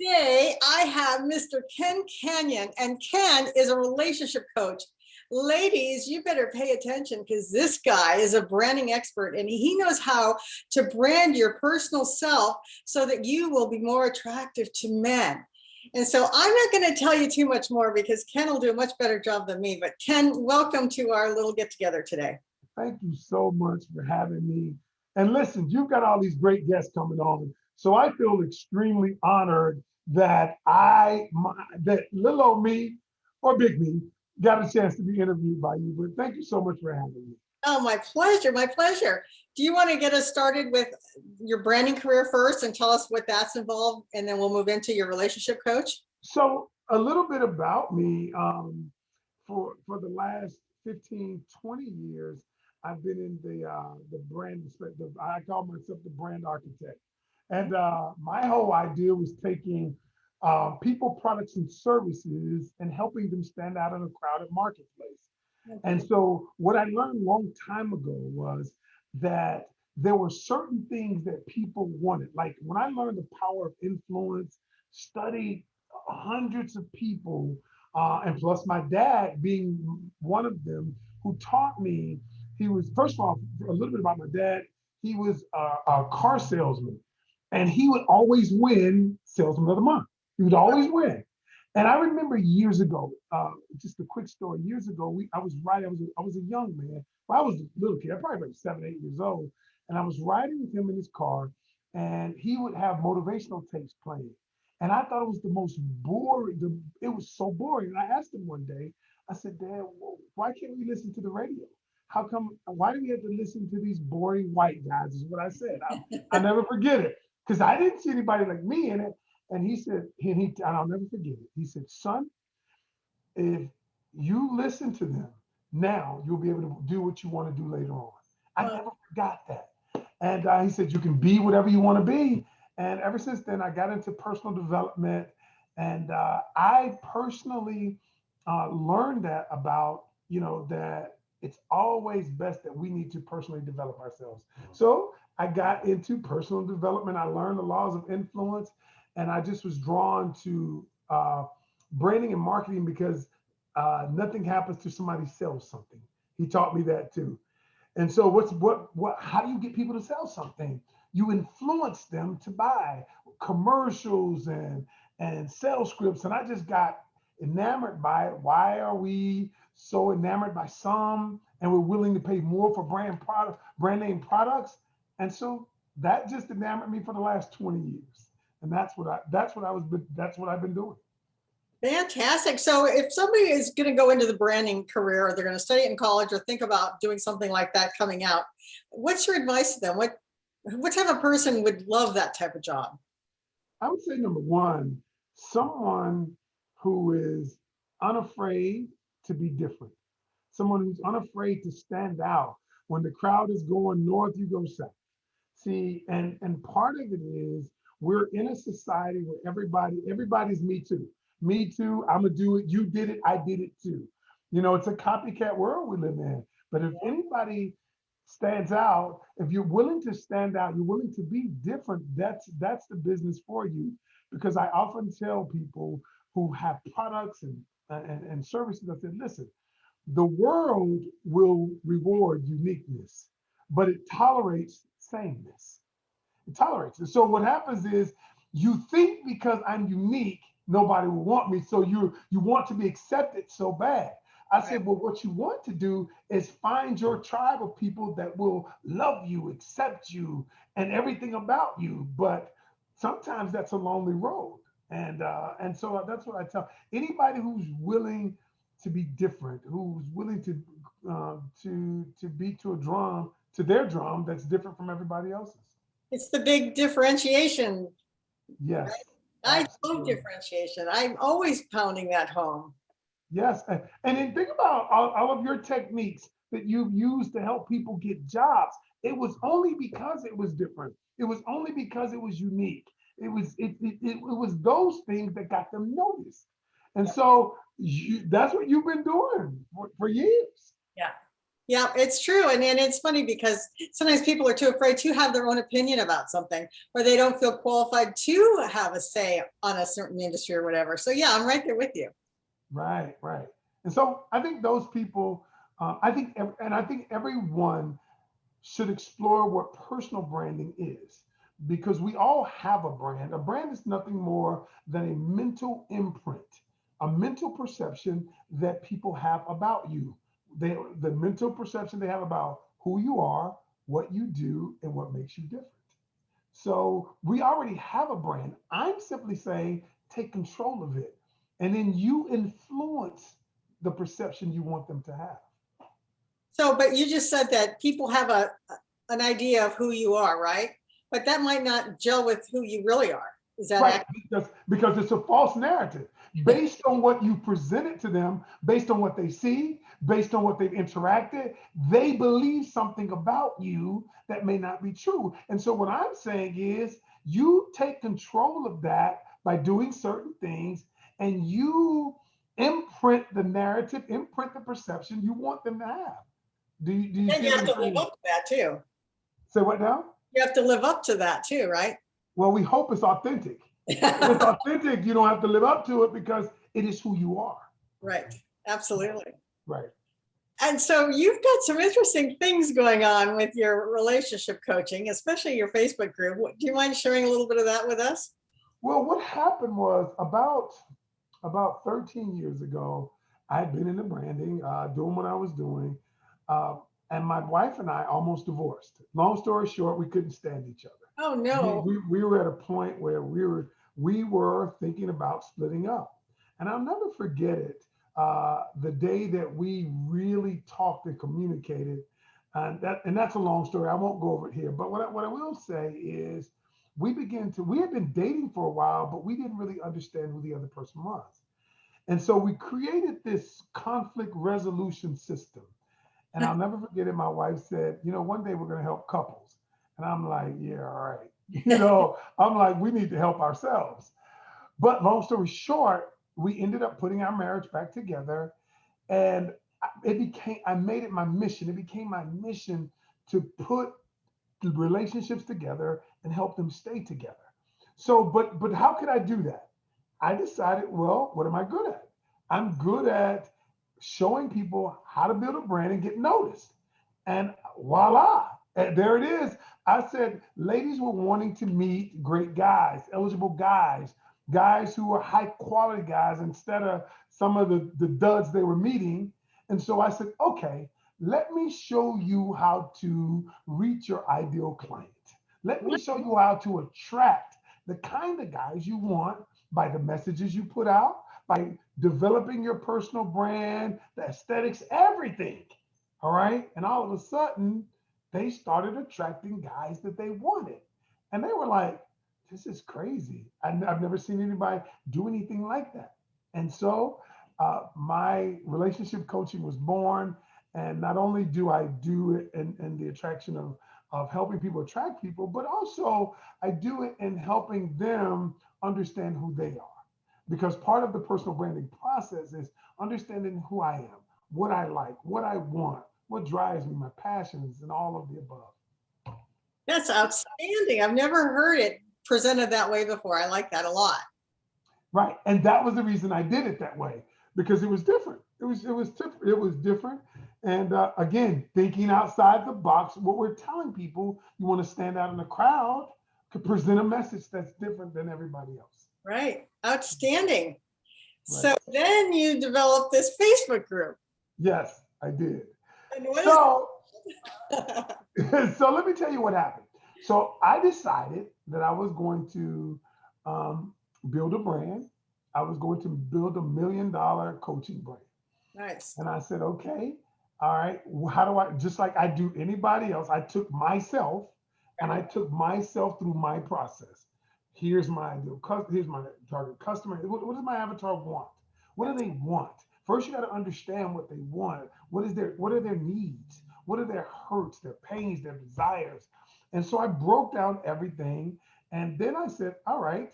Today, I have Mr. Ken Canion, and Ken is a relationship coach. Ladies, you better pay attention because this guy is a branding expert and he knows how to brand your personal self so that you will be more attractive to men. And so I'm not going to tell you too much more because Ken will do a much better job than me. But Ken, welcome to our little get together today. Thank you so much for having me. And listen, you've got all these great guests coming on. So I feel extremely honored that that little old me or big me got a chance to be interviewed by you. But thank you so much for having me. Oh, my pleasure, my pleasure. Do you want to get us started with your branding career first and tell us what that's involved, and then we'll move into your relationship coach? So a little bit about me, for the last 15, 20 years, I've been in the brand, I call myself the brand architect. And my whole idea was taking people, products, and services and helping them stand out in a crowded marketplace. And so what I learned a long time ago was that there were certain things that people wanted. Like when I learned the power of influence, studied hundreds of people, and plus my dad being one of them who taught me. He was, first of all, a little bit about my dad. He was a car salesman, and he would always win Salesman of the Month. He would always win. And I remember years ago, just a quick story. Years ago, I was a young man. Well, I was a little kid, probably like 7, 8 years old, and I was riding with him in his car, and he would have motivational tapes playing. And I thought it was the most boring. It was so boring. And I asked him one day. I said, "Dad, why can't we listen to the radio? How come? Why do we have to listen to these boring white guys?" Is what I said. I never forget it because I didn't see anybody like me in it. And he said, and I'll never forget it. He said, "Son, if you listen to them now, you'll be able to do what you want to do later on." I never forgot that. And he said, "You can be whatever you want to be." And ever since then, I got into personal development. And I personally learned that about, that it's always best that we need to personally develop ourselves. So I got into personal development. I learned the laws of influence. And I just was drawn to branding and marketing because nothing happens to somebody sells something. He taught me that too. And so how do you get people to sell something? You influence them to buy commercials and sales scripts. And I just got enamored by it. Why are we so enamored by some and we're willing to pay more for brand name products? And so that just enamored me for the last 20 years. And that's what I've been doing. Fantastic. So if somebody is going to go into the branding career, or they're going to study it in college or think about doing something like that coming out, what's your advice to them? What type of person would love that type of job? I would say number one, someone who is unafraid to be different. Someone who's unafraid to stand out. When the crowd is going north, you go south. See, and part of it is we're in a society where everybody's me too. Me too, I'm gonna do it, you did it, I did it too. It's a copycat world we live in. But if anybody stands out, if you're willing to stand out, you're willing to be different, that's the business for you. Because I often tell people who have products and services, I said, listen, the world will reward uniqueness, but it tolerates sameness. It tolerates it. So what happens is you think because I'm unique, nobody will want me. So you want to be accepted so bad. I said, well, what you want to do is find your tribe of people that will love you, accept you, and everything about you. But sometimes that's a lonely road. And so that's what I tell anybody who's willing to be different, who's willing to beat to their drum that's different from everybody else's. It's the big differentiation. Yes. Right? I love differentiation. I'm always pounding that home. Yes. And then think about all of your techniques that you've used to help people get jobs. It was only because it was different. It was only because it was unique. It was those things that got them noticed. And so that's what you've been doing for years. Yeah. Yeah, it's true. And it's funny because sometimes people are too afraid to have their own opinion about something, or they don't feel qualified to have a say on a certain industry or whatever. So yeah, I'm right there with you. Right, right. And so I think those people, I think everyone should explore what personal branding is, because we all have a brand. A brand is nothing more than a mental imprint, a mental perception that people have about you. The mental perception they have about who you are, what you do, and what makes you different. So we already have a brand. I'm simply saying take control of it. And then you influence the perception you want them to have. So, but you just said that people have an idea of who you are, right? But that might not gel with who you really are. Is that Right, accurate? because it's a false narrative based on what you presented to them, based on what they see, based on what they've interacted. They believe something about you that may not be true. And so what I'm saying is you take control of that by doing certain things, and you imprint the narrative, imprint the perception you want them to have. Do you And see you what have I'm to live saying? up to that too. Say what now? You have to live up to that too, right? Well, we hope it's authentic. If it's authentic, you don't have to live up to it because it is who you are. Right. Absolutely. Right. And so you've got some interesting things going on with your relationship coaching, especially your Facebook group. Do you mind sharing a little bit of that with us? Well, what happened was about 13 years ago, I had been in the branding, doing what I was doing, uh, and my wife and I almost divorced. Long story short, we couldn't stand each other. Oh, We, no. we, we were at a point where we were thinking about splitting up, and I'll never forget it. The day that we really talked and communicated, and that's a long story. I won't go over it here, but what I will say is we had been dating for a while, but we didn't really understand who the other person was. And so we created this conflict resolution system. And I'll never forget it. My wife said, one day we're going to help couples. And I'm like, yeah, all right. I'm like, we need to help ourselves. But long story short, we ended up putting our marriage back together. And I made it my mission. It became my mission to put the relationships together and help them stay together. So, but how could I do that? I decided, well, what am I good at? I'm good at showing people how to build a brand and get noticed. And voila, there it is. I said, ladies were wanting to meet great guys, eligible guys, guys who are high quality guys instead of some of the duds they were meeting. And so I said, okay, let me show you how to reach your ideal client. Let me show you how to attract the kind of guys you want by the messages you put out, by developing your personal brand, the aesthetics, everything. All right. And all of a sudden, they started attracting guys that they wanted. And they were like, this is crazy. I've never seen anybody do anything like that. And so my relationship coaching was born. And not only do I do it in the attraction of helping people attract people, but also I do it in helping them understand who they are. Because part of the personal branding process is understanding who I am, what I like, what I want, what drives me, my passions, and all of the above. That's outstanding. I've never heard it presented that way before. I like that a lot. Right. And that was the reason I did it that way, because it was different. It was different. And again, thinking outside the box, what we're telling people, you want to stand out in the crowd, could present a message that's different than everybody else. Right. Outstanding. Right. So then you developed this Facebook group. Yes, I did. And what is So, it? so let me tell you what happened. So I decided that I was going to um, build a brand. I was going to build $1 million coaching brand. Nice. And I said, okay, all right, how do I, just like I do anybody else, I took myself and I took myself through my process. Here's my ideal, here's my target customer. What does my avatar want? What do they want? First, you got to understand what they want. What are their needs? What are their hurts, their pains, their desires? And so I broke down everything. And then I said, all right,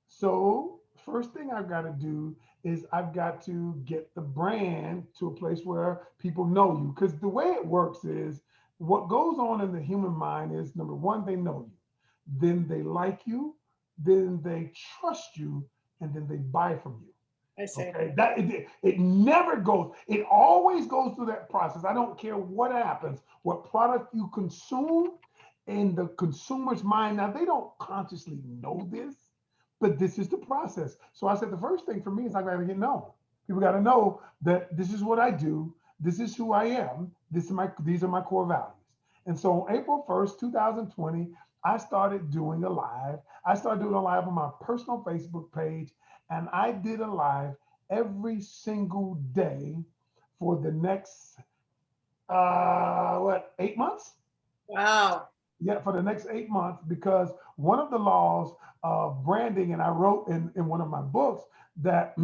so first thing I've got to do is I've got to get the brand to a place where people know you. Because the way it works is what goes on in the human mind is number one, they know you, then they like you, then they trust you, and then they buy from you. I see. Okay, that it never goes. It always goes through that process. I don't care what happens, what product you consume, in the consumer's mind. Now they don't consciously know this, but this is the process. So I said the first thing for me is I got to get known. People got to know that this is what I do. This is who I am. These are my core values. And so on April 1st, 2020, I started doing a live. I started doing a live on my personal Facebook page, and I did a live every single day for the next 8 months? Wow. Yeah, for the next 8 months, because one of the laws of branding, and I wrote in one of my books that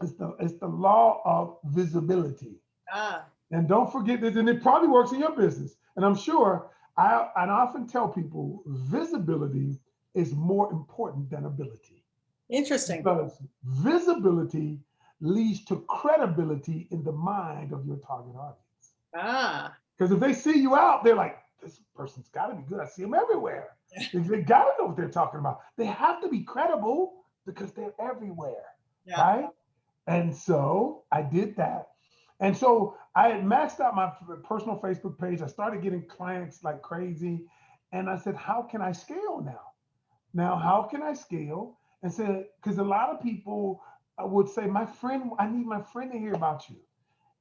it's the law of visibility. Ah, And don't forget this, and it probably works in your business. And I'm sure I often tell people visibility is more important than ability, interesting. because visibility leads to credibility in the mind of your target audience. Ah, Because if they see you out, they're like, this person's got to be good. I see them everywhere. They got to know what they're talking about. They have to be credible because they're everywhere, yeah. right? And so I did that. And so I had maxed out my personal Facebook page. I started getting clients like crazy. And I said, how can I scale now? Now, how can I scale? And said, because a lot of people would say, my friend, I need my friend to hear about you.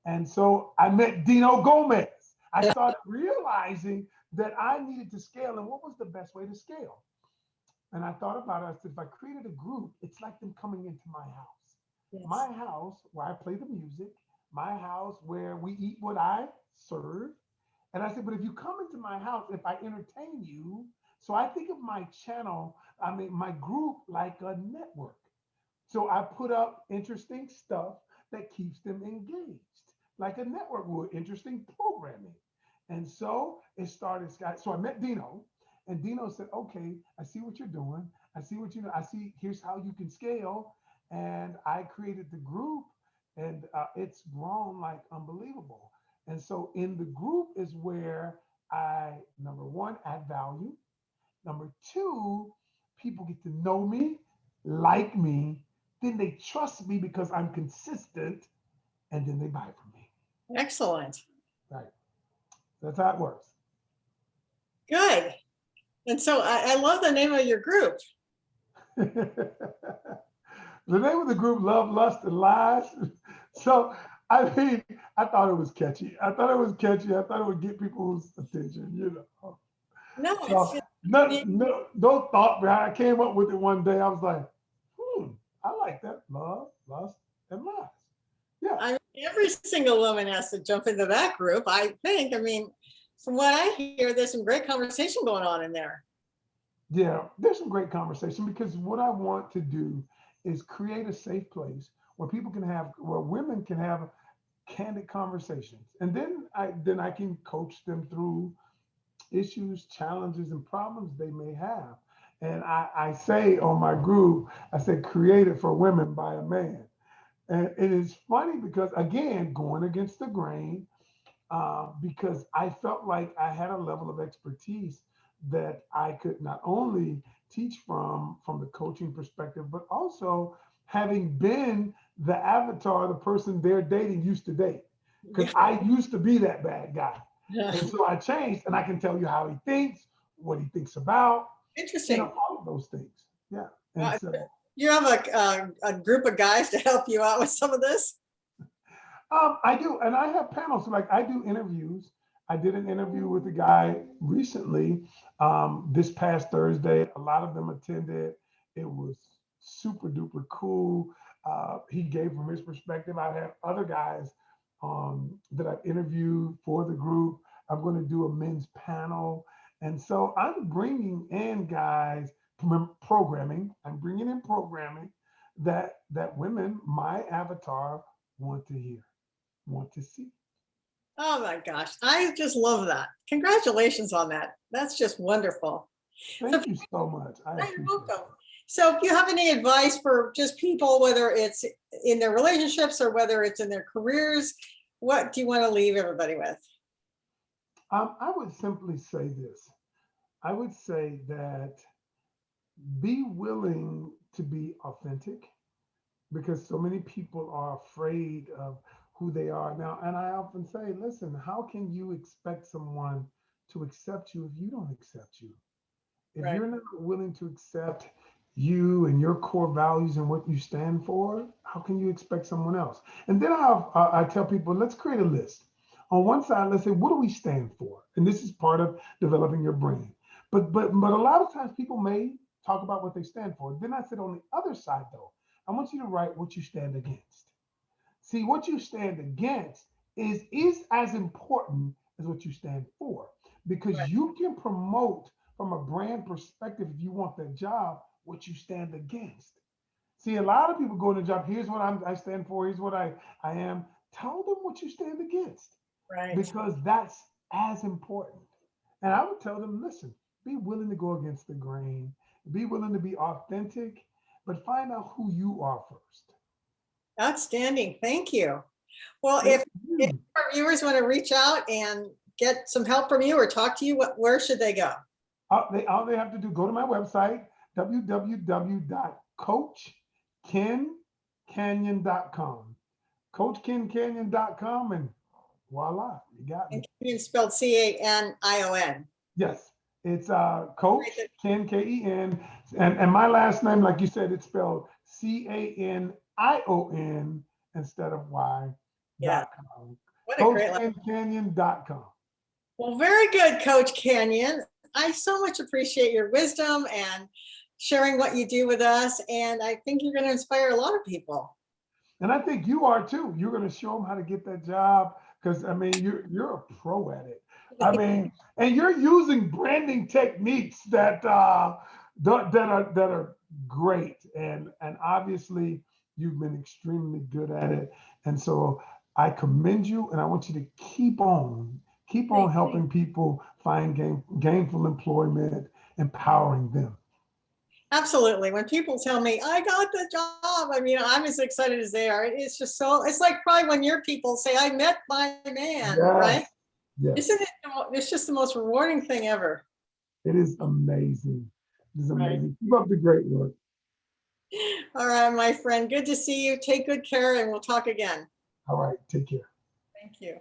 And so I met Dino Gomez. I started realizing that I needed to scale, and what was the best way to scale? And I thought about it. I said, if I created a group, it's like them coming into my house. Yes. My house where I play the music, my house where we eat what I serve. And I said, but if you come into my house, if I entertain you, so I think of my channel, I mean, my group like a network. So I put up interesting stuff that keeps them engaged, like a network would, interesting programming. And so it started. So I met Dino, and Dino said, "Okay, I see what you're doing. I see what you know. I see. Here's how you can scale." And I created the group, and it's grown like unbelievable. And so in the group is where I, number one, add value. Number two, people get to know me, like me, then they trust me because I'm consistent, and then they buy from me. Excellent. Right. That's how it works. Good. And so I love the name of your group. The name of the group, Love, Lust, and Lies. So, I mean, I thought it was catchy. I thought it was catchy. I thought it would get people's attention, No, it's So, just, no thought behind. I came up with it one day. I was like, I like that. Love, Lust, and Lies. Yeah. I mean, every single woman has to jump into that group, I think. I mean, from what I hear, there's some great conversation going on in there. Yeah, there's some great conversation, because what I want to do is create a safe place where where women can have candid conversations, and then I can coach them through issues, challenges, and problems they may have. And I say on my group, I said, created for women by a man. And it is funny because, again, going against the grain, because I felt like I had a level of expertise that I could not only teach from the coaching perspective, but also having been the avatar, the person they're dating used to date. Because I used to be that bad guy. Yeah. And so I changed, and I can tell you how he thinks, what he thinks about, Interesting. all of those things. Yeah. And Uh, so you have a group of guys to help you out with some of this? I do, and I have panels. Like I do interviews. I did an interview with a guy recently, this past Thursday. A lot of them attended. It was super duper cool. He gave from his perspective. I have other guys that I've interviewed for the group. I'm going to do a men's panel, and so I'm bringing in guys from programming. I'm bringing in programming that women, my avatar, want to hear, want to see. Oh my gosh, I just love that. Congratulations on that. That's just wonderful. So Thank you so much. I you're appreciate it. welcome. So if you have any advice for just people, whether it's in their relationships or whether it's in their careers, what do you want to leave everybody with? I would simply say this. I would say that be willing to be authentic because so many people are afraid of who they are now. And I often say, listen, how can you expect someone to accept you if you don't accept you? If Right. you're not willing to accept you and your core values and what you stand for, how can you expect someone else? And then I tell people, let's create a list. On one side, let's say, what do we stand for? And this is part of developing your brain. But a lot of times people may talk about what they stand for. Then I said on the other side, though, I want you to write what you stand against. See, what you stand against is as important as what you stand for because Right. you can promote from a brand perspective if you want that job what you stand against. See, a lot of people go in the job. Here's what I stand for. Here's what I am. Tell them what you stand against Right. because that's as important. And I would tell them, listen, be willing to go against the grain, be willing to be authentic, but find out who you are first. Outstanding. Thank you. Well, Thank if you. our viewers want to reach out and get some help from you or talk to you, where should they go? All they have to do, go to my website, www.𝐶𝐻Canyon.com. 𝐶𝐻Canyon.com, and voila, you got me. And Canion spelled Canion. Yes, it's Coach Ken Ken, and my last name, like you said, it's spelled Canion instead of Yeah. y.com. What a great life. CoachKenCanyon.com. Well, very good, Coach Canion. I so much appreciate your wisdom and sharing what you do with us. And I think you're going to inspire a lot of people. And I think you are too. You're going to show them how to get that job because I mean you're a pro at it. I mean, and you're using branding techniques that are great, and obviously you've been extremely good at it. And so I commend you, and I want you to keep on helping people find gainful employment, empowering them. Absolutely. When people tell me I got the job, I mean, I'm as excited as they are. It's just so, it's like probably when your people say, I met my man, right? Yes, yes. Isn't it? It's just the most rewarding thing ever. It is amazing. It is Right. amazing. Keep up the great work. All right, my friend. Good to see you. Take good care and we'll talk again. All right. Take care. Thank you.